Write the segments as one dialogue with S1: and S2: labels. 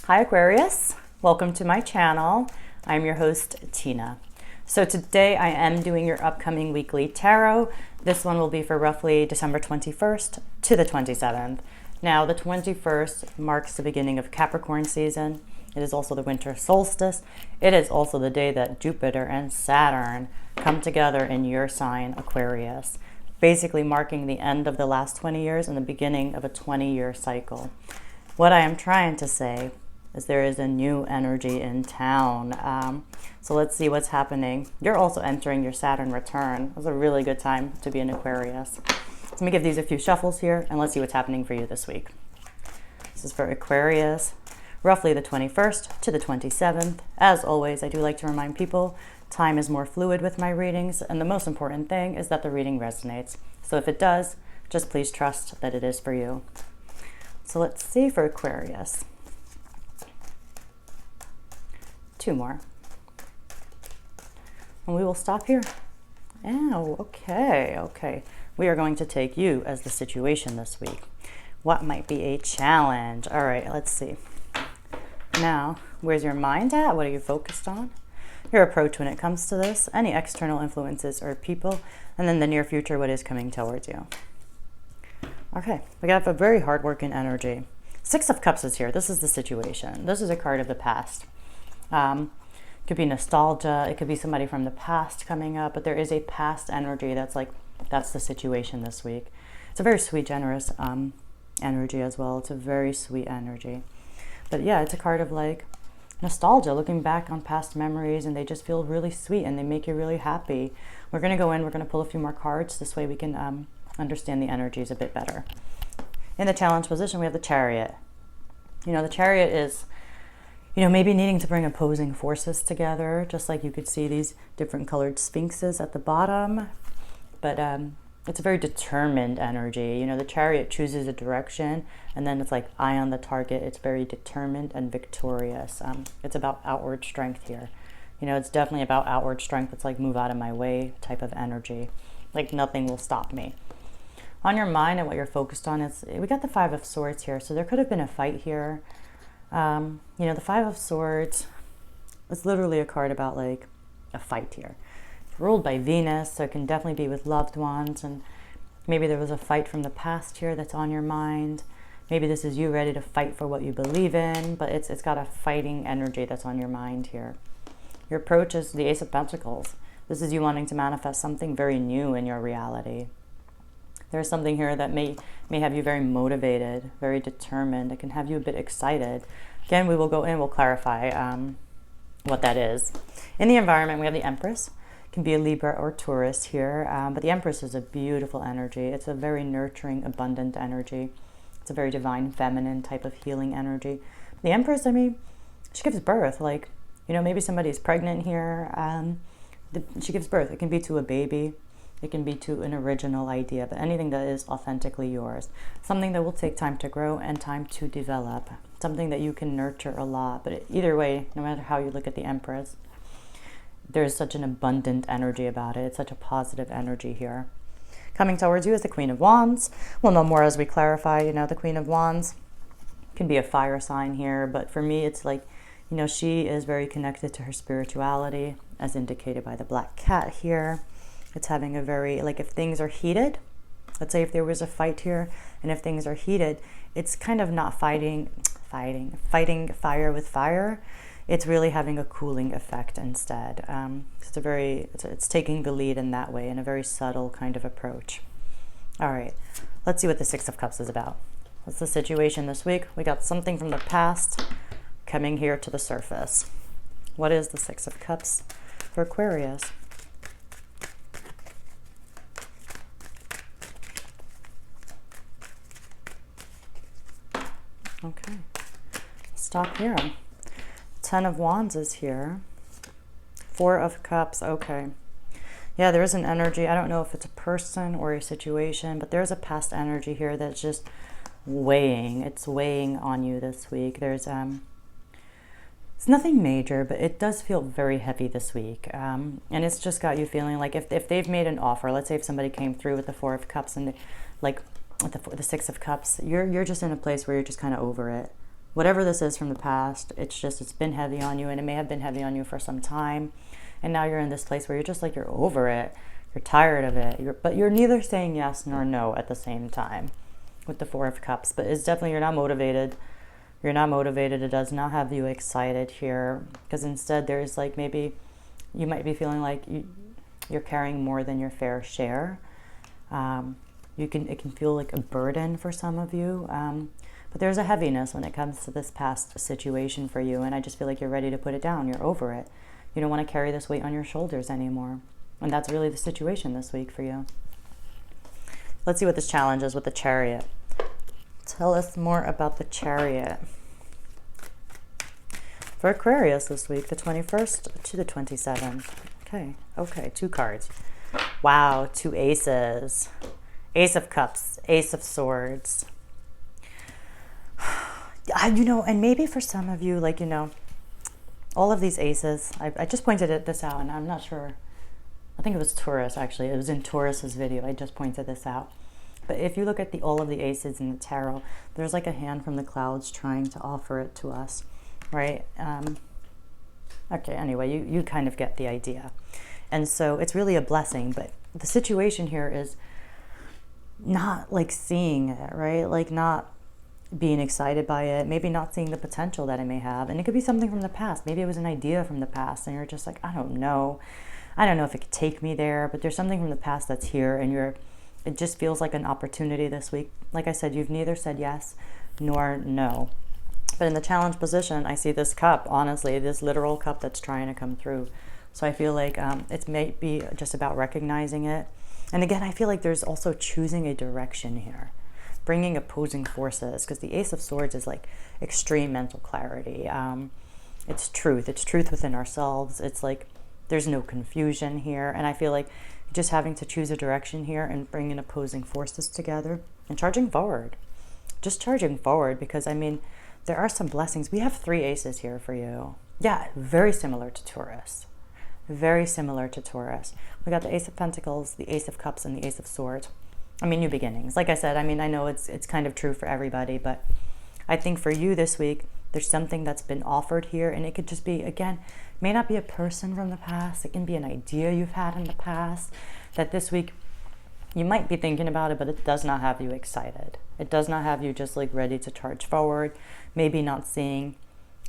S1: Hi Aquarius, welcome to my channel. I'm your host Tina. So today I am doing your upcoming weekly tarot. This one will be for roughly December 21st to the 27th. Now the 21st marks the beginning of Capricorn season. It is also the winter solstice. It is also the day that Jupiter and Saturn come together in your sign Aquarius, basically marking the end of the last 20 years and the beginning of a 20-year cycle. What I am trying to say is there is a new energy in town. So let's see what's happening. You're also entering your Saturn return. It was a really good time to be an Aquarius. So let me give these a few shuffles here and let's see what's happening for you this week. This is for Aquarius, roughly the 21st to the 27th. As always, I do like to remind people time is more fluid with my readings, and the most important thing is that the reading resonates. So if it does, just please trust that it is for you. So let's see for Aquarius. Two more. And we will stop here. Oh, okay. We are going to take you as the situation this week. What might be a challenge? All right, let's see. Now, where's your mind at? What are you focused on? Your approach when it comes to this, any external influences or people, and then the near future, what is coming towards you. Okay, we got a very hard-working energy. Six of Cups is here. This is the situation. This is a card of the past. Could be nostalgia. It could be somebody from the past coming up, but there is a past energy that's like, that's the situation this week. It's a very sweet, generous energy as well. It's a very sweet energy. But yeah, it's a card of like nostalgia, looking back on past memories, and they just feel really sweet and they make you really happy. We're going to go in, we're going to pull a few more cards. This way we can understand the energies a bit better. In the challenge position, we have the Chariot. You know, the Chariot is, maybe needing to bring opposing forces together, just like you could see these different colored sphinxes at the bottom. But it's a very determined energy. The Chariot chooses a direction, and then it's like eye on the target. It's very determined and victorious. It's about outward strength here. It's definitely about outward strength. It's like move out of my way type of energy. Like nothing will stop me. On your mind and what you're focused on, we got the Five of Swords here. So there could have been a fight here. The Five of Swords is literally a card about like a fight here. It's ruled by Venus, so it can definitely be with loved ones, and maybe there was a fight from the past here that's on your mind. Maybe this is you ready to fight for what you believe in, but it's got a fighting energy that's on your mind here. Your approach is the Ace of Pentacles. This is you wanting to manifest something very new in your reality. There's something here that may have you very motivated, very determined. It can have you a bit excited. Again, we will go in, we'll clarify what that is. In the environment, we have the Empress. It can be a Libra or Taurus here, but the Empress is a beautiful energy. It's a very nurturing, abundant energy. It's a very divine, feminine type of healing energy. The Empress, she gives birth. Like, maybe somebody's pregnant here. She gives birth. It can be to a baby. It can be to an original idea, but anything that is authentically yours. Something that will take time to grow and time to develop. Something that you can nurture a lot. But either way, no matter how you look at the Empress, there's such an abundant energy about it. It's such a positive energy here. Coming towards you is the Queen of Wands. We'll know more as we clarify. The Queen of Wands can be a fire sign here, but for me, it's like, she is very connected to her spirituality, as indicated by the black cat here. It's having a very, like if things are heated, let's say if there was a fight here, and if things are heated, it's kind of not fighting fire with fire. It's really having a cooling effect instead. It's taking the lead in that way, in a very subtle kind of approach. All right, let's see what the Six of Cups is about. What's the situation this week? We got something from the past coming here to the surface. What is the Six of Cups for Aquarius? Okay, stop here. Ten of Wands is here. Four of Cups, okay. Yeah, there's an energy. I don't know if it's a person or a situation, but there's a past energy here that's just weighing. It's weighing on you this week. It's nothing major, but it does feel very heavy this week. And it's just got you feeling like if they've made an offer, let's say if somebody came through with the Four of Cups and like with the Six of Cups, you're just in a place where you're just kind of over it. whatever this is from the past, it's been heavy on you, and it may have been heavy on you for some time. And now you're in this place where you're just like, you're over it. You're tired of it. But you're neither saying yes nor no at the same time with the Four of Cups. But it's definitely, you're not motivated. You're not motivated. It does not have you excited here. Because instead there's like, maybe you might be feeling like you're carrying more than your fair share. It can feel like a burden for some of you. But there's a heaviness when it comes to this past situation for you. And I just feel like you're ready to put it down. You're over it. You don't want to carry this weight on your shoulders anymore. And that's really the situation this week for you. Let's see what this challenge is with the Chariot. Tell us more about the Chariot. For Aquarius this week, the 21st to the 27th. Okay, 2 cards. Wow, 2 aces. Ace of Cups, Ace of Swords. And maybe for some of you, like, all of these aces, I just pointed this out, and I'm not sure. I think it was Taurus, actually. It was in Taurus's video. I just pointed this out. But if you look at all of the aces in the tarot, there's like a hand from the clouds trying to offer it to us, right? Okay, anyway, you kind of get the idea. And so it's really a blessing, but the situation here is not like seeing it, right? Like not being excited by it, maybe not seeing the potential that it may have. And it could be something from the past. Maybe it was an idea from the past and you're just like, I don't know if it could take me there, but there's something from the past that's here, and it just feels like an opportunity this week. Like I said, you've neither said yes nor no. But in the challenge position, I see this cup, honestly, this literal cup that's trying to come through. So I feel like it may be just about recognizing it. And again, I feel like there's also choosing a direction here, bringing opposing forces, because the Ace of Swords is like extreme mental clarity. It's truth within ourselves. It's like there's no confusion here. And I feel like just having to choose a direction here and bringing opposing forces together and charging forward. Just charging forward, because there are some blessings. We have 3 aces here for you. Yeah, very similar to Taurus. Very similar to Taurus. We got the Ace of Pentacles, the Ace of Cups, and the Ace of Swords. New beginnings. Like I said, I know it's kind of true for everybody, but I think for you this week, there's something that's been offered here, and it could just be, again, may not be a person from the past. It can be an idea you've had in the past that this week you might be thinking about it, but it does not have you excited. It does not have you just like ready to charge forward, maybe not seeing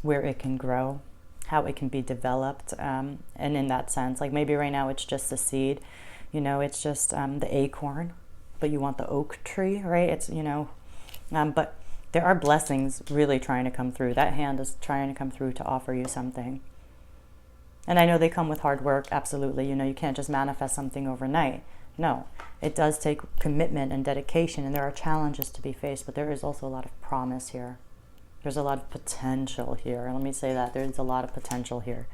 S1: where it can grow, how it can be developed. And in that sense, like maybe right now it's just a seed, it's just the acorn, but you want the oak tree, right? It's, but there are blessings really trying to come through. That hand is trying to come through to offer you something. And I know they come with hard work, absolutely. You can't just manifest something overnight. No, it does take commitment and dedication, and there are challenges to be faced, but there is also a lot of promise here. There's a lot of potential here. Let me say that. There's a lot of potential here.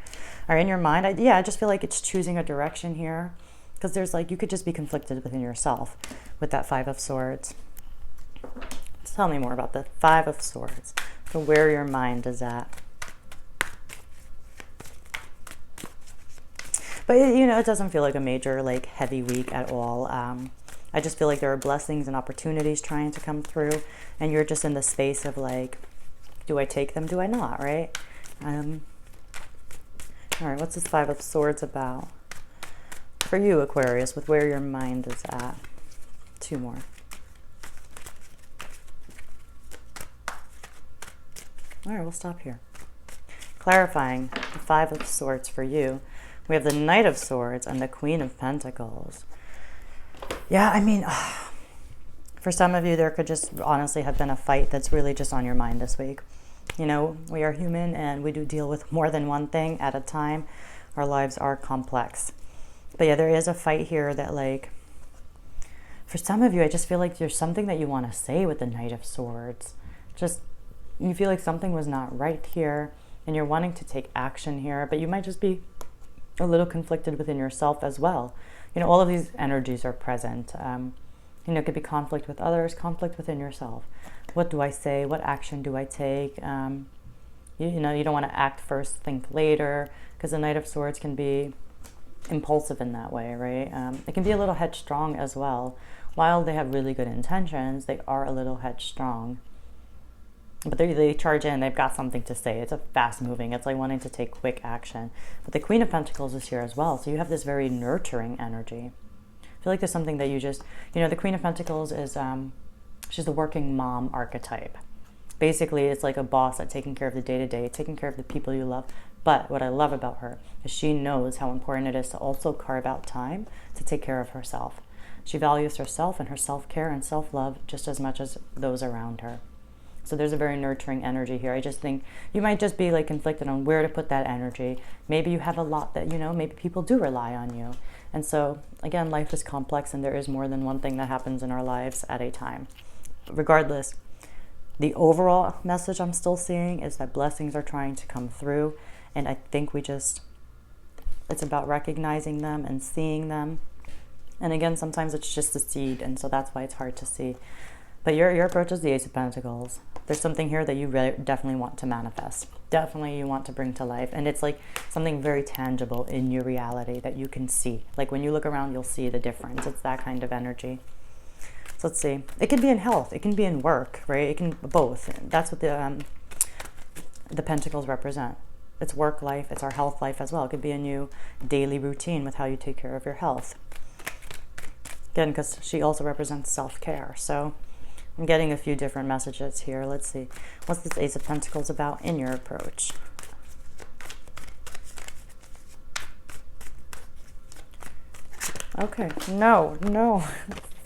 S1: All right, in your mind, I just feel like it's choosing a direction here, because there's like, you could just be conflicted within yourself with that 5 of Swords. Tell me more about the 5 of Swords, so where your mind is at. But, it doesn't feel like a major, like, heavy week at all. I just feel like there are blessings and opportunities trying to come through, and you're just in the space of, like, do I take them, do I not, right? All right, what's this 5 of Swords about? For you, Aquarius, with where your mind is at. 2 more. All right, we'll stop here. Clarifying the 5 of Swords for you. We have the Knight of Swords and the Queen of Pentacles. Yeah, for some of you, there could just honestly have been a fight that's really just on your mind this week. We are human and we do deal with more than one thing at a time. Our lives are complex. But yeah, there is a fight here that, like, for some of you, I just feel like there's something that you want to say with the Knight of Swords. Just, you feel like something was not right here and you're wanting to take action here, but you might just be a little conflicted within yourself as well. All of these energies are present. It could be conflict with others, conflict within yourself. What do I say? What action do I take? You don't want to act first, think later, because the Knight of Swords can be impulsive in that way, right? It can be a little headstrong as well. While they have really good intentions, they are a little headstrong. But they charge in, they've got something to say. It's a fast moving, it's like wanting to take quick action. But the Queen of Pentacles is here as well. So you have this very nurturing energy. I feel like there's something that you just, the Queen of Pentacles is, she's the working mom archetype. Basically, it's like a boss that's taking care of the day-to-day, taking care of the people you love. But what I love about her is she knows how important it is to also carve out time to take care of herself. She values herself and her self-care and self-love just as much as those around her. So there's a very nurturing energy here. I just think you might just be like conflicted on where to put that energy. Maybe you have a lot that, maybe people do rely on you. And so, again, life is complex and there is more than one thing that happens in our lives at a time. Regardless, the overall message I'm still seeing is that blessings are trying to come through. And I think it's about recognizing them and seeing them. And again, sometimes it's just a seed. And so that's why it's hard to see. But your approach is the Ace of Pentacles. There's something here that you definitely want to manifest. Definitely you want to bring to life. And it's like something very tangible in your reality that you can see. Like when you look around, you'll see the difference. It's that kind of energy. So let's see. It can be in health. It can be in work, right? It can both. That's what the Pentacles represent. It's work life. It's our health life as well. It could be a new daily routine with how you take care of your health. Again, because she also represents self-care. So I'm getting a few different messages here. Let's see. What's this Ace of Pentacles about in your approach? Okay. No.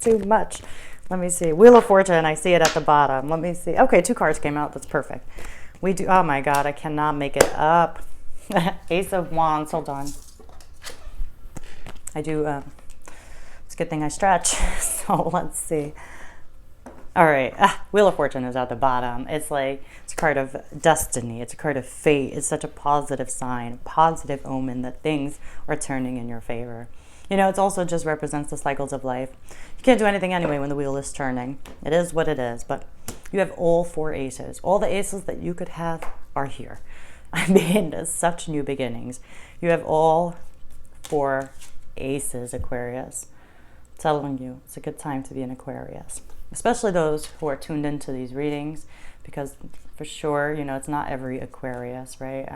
S1: Too much. Let me see. Wheel of Fortune. I see it at the bottom. Let me see. Okay, 2 cards came out. That's perfect. We do. Oh my God. I cannot make it up. Ace of Wands. Hold on. I do. It's a good thing I stretch. So let's see. All right, Wheel of Fortune is at the bottom. It's like, it's a card of destiny. It's a card of fate. It's such a positive sign, positive omen that things are turning in your favor. It also just represents the cycles of life. You can't do anything anyway when the wheel is turning. It is what it is, but you have all 4 aces. All the aces that you could have are here. I mean, such new beginnings. You have all 4 aces, Aquarius. I'm telling you, it's a good time to be an Aquarius. Especially those who are tuned into these readings, because for sure, it's not every Aquarius, right?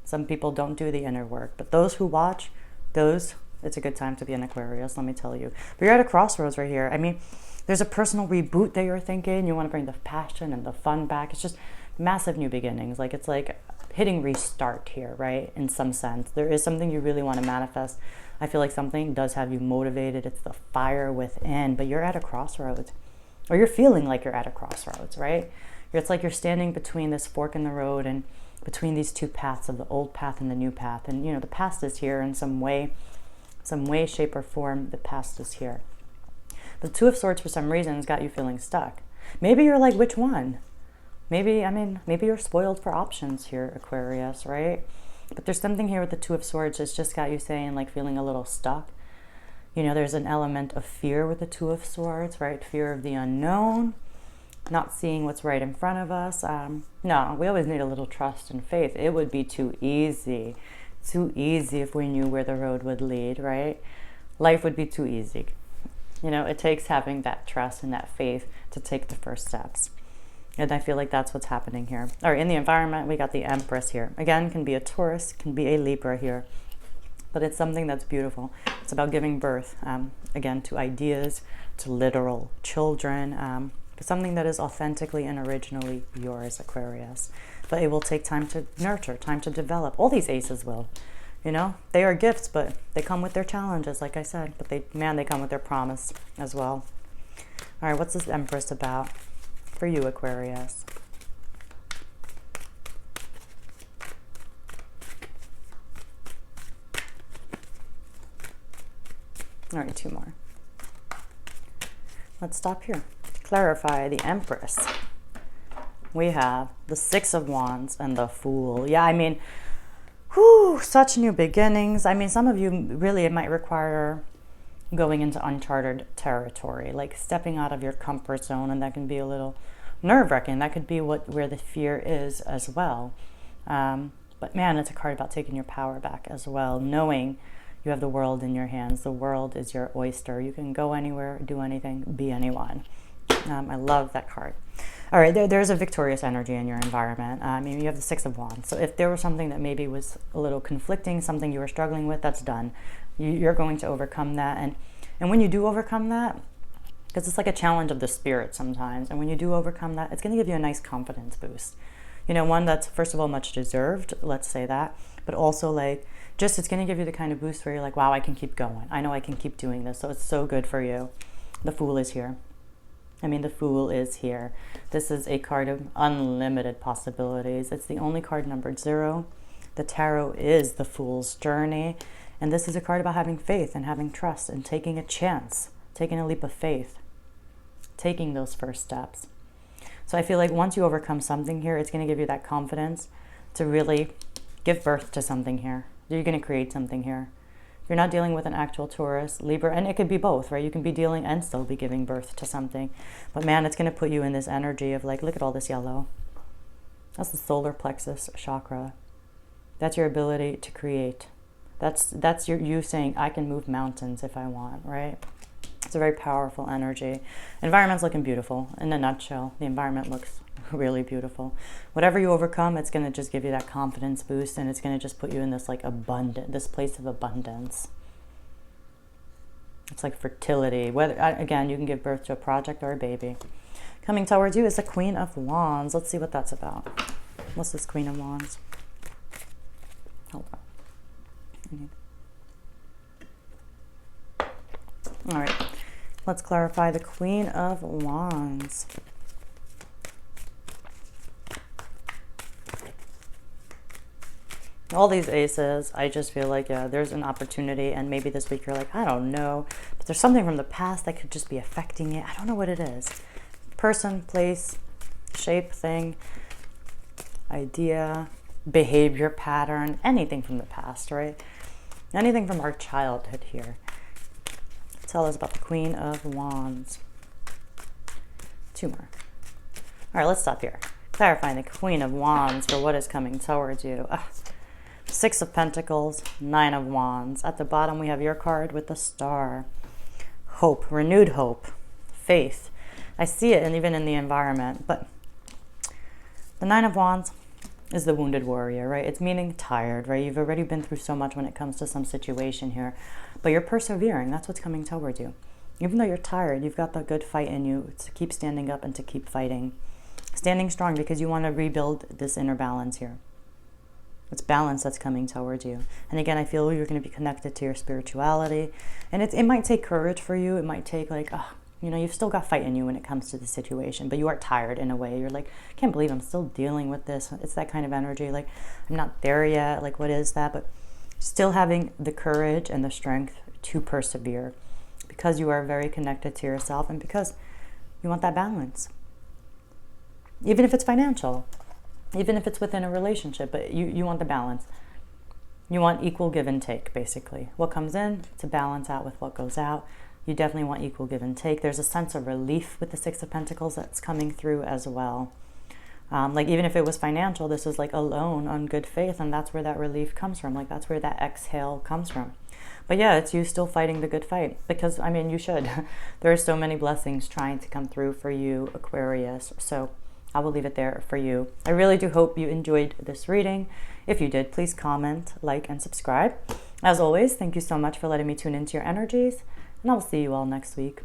S1: Some people don't do the inner work, but those who watch, it's a good time to be an Aquarius, let me tell you. But you're at a crossroads right here. I mean, there's a personal reboot that you're thinking. You want to bring the passion and the fun back. It's just massive new beginnings. Like, it's like hitting restart here, right? In some sense, there is something you really want to manifest. I feel like something does have you motivated. It's the fire within, but you're at a crossroads, or you're feeling like you're at a crossroads, right? It's like you're standing between this fork in the road and between these 2 paths, of the old path and the new path. And, the past is here in some way, shape, or form. The past is here. The 2 of Swords, for some reason, has got you feeling stuck. Maybe you're like, which one? Maybe you're spoiled for options here, Aquarius, right? But there's something here with the 2 of Swords that's just got you saying, like, feeling a little stuck. There's an element of fear with the 2 of Swords, right? Fear of the unknown, not seeing what's right in front of us. No, we always need a little trust and faith. It would be too easy if we knew where the road would lead, right? Life would be too easy. It takes having that trust and that faith to take the first steps. And I feel like that's what's happening here. All right, in the environment, we got the Empress here. Again, can be a Taurus, can be a Libra here. But it's something that's beautiful. It's about giving birth, again, to ideas, to literal children, but something that is authentically and originally yours, Aquarius. But it will take time to nurture, time to develop. All these aces will. They are gifts, but they come with their challenges, like I said. But they come with their promise as well. All right, what's this Empress about for you, Aquarius? All right, 2 more. Let's stop here. To clarify the Empress, we have the 6 of Wands and the Fool. Yeah, I mean, such new beginnings. I mean, some of you really, it might require going into uncharted territory, like stepping out of your comfort zone, and that can be a little nerve-wracking. That could be where the fear is as well. But man, it's a card about taking your power back as well, knowing you have the world in your hands. The world is your oyster. You can go anywhere, do anything, be anyone. I love that card. All right, there's a victorious energy in your environment. You have the Six of Wands. So if there was something that maybe was a little conflicting, something you were struggling with, that's done. You're going to overcome that. And when you do overcome that, because it's like a challenge of the spirit sometimes, and when you do overcome that, it's going to give you a nice confidence boost. One that's, first of all, much deserved, let's say that, but also like, just it's going to give you the kind of boost where you're like, wow, I can keep going. I know I can keep doing this. So it's so good for you. The Fool is here. The Fool is here. This is a card of unlimited possibilities. It's the only card numbered 0. The tarot is the Fool's journey. And this is a card about having faith and having trust and taking a chance, taking a leap of faith, taking those first steps. So I feel like once you overcome something here, it's going to give you that confidence to really give birth to something here. You're going to create something here. You're not dealing with an actual Taurus, Libra, and it could be both, right? You can be dealing and still be giving birth to something. But man, it's going to put you in this energy of like, look at all this yellow. That's the solar plexus chakra. That's your ability to create. That's you saying, I can move mountains if I want, right? It's a very powerful energy. Environment's looking beautiful. In a nutshell, the environment looks really beautiful. Whatever you overcome, it's going to just give you that confidence boost, and it's going to just put you in this like this place of abundance. It's like fertility. Again, you can give birth to a project or a baby. Coming towards you is the Queen of Wands. Let's see what that's about. What's this Queen of Wands? Hold on. All right. Let's clarify the Queen of Wands. All these aces, I just feel like, yeah, there's an opportunity, and maybe this week you're like, I don't know, but there's something from the past that could just be affecting it. I don't know what it is. Person, place, shape, thing, idea, behavior pattern, anything from the past, right? Anything from our childhood here. Tell us about the Queen of Wands. 2 more. All right, let's stop here. Clarifying the Queen of Wands for what is coming towards you. Six of Pentacles, 9 of Wands. At the bottom, we have your card with the star. Hope, renewed hope, faith. I see it, and even in the environment. But the 9 of Wands is the wounded warrior, right? It's meaning tired, right? You've already been through so much when it comes to some situation here. But you're persevering. That's what's coming towards you. Even though you're tired, you've got the good fight in you to keep standing up and to keep fighting. Standing strong because you want to rebuild this inner balance here. It's balance that's coming towards you. And again, I feel you're going to be connected to your spirituality. And it might take courage for you. It might take like, you've still got fight in you when it comes to the situation. But you are tired in a way. You're like, I can't believe I'm still dealing with this. It's that kind of energy. Like, I'm not there yet. Like, what is that? But still having the courage and the strength to persevere. Because you are very connected to yourself. And because you want that balance. Even if it's financial. Even if it's within a relationship, but you want the balance. You want equal give and take, basically. What comes in to balance out with what goes out. You definitely want equal give and take. There's a sense of relief with the Six of Pentacles that's coming through as well. Like even if it was financial, this is like a loan on good faith, and that's where that relief comes from. Like that's where that exhale comes from. But yeah, it's you still fighting the good fight because, you should. There are so many blessings trying to come through for you, Aquarius. So I will leave it there for you. I really do hope you enjoyed this reading. If you did, please comment, like, and subscribe. As always, thank you so much for letting me tune into your energies, and I will see you all next week.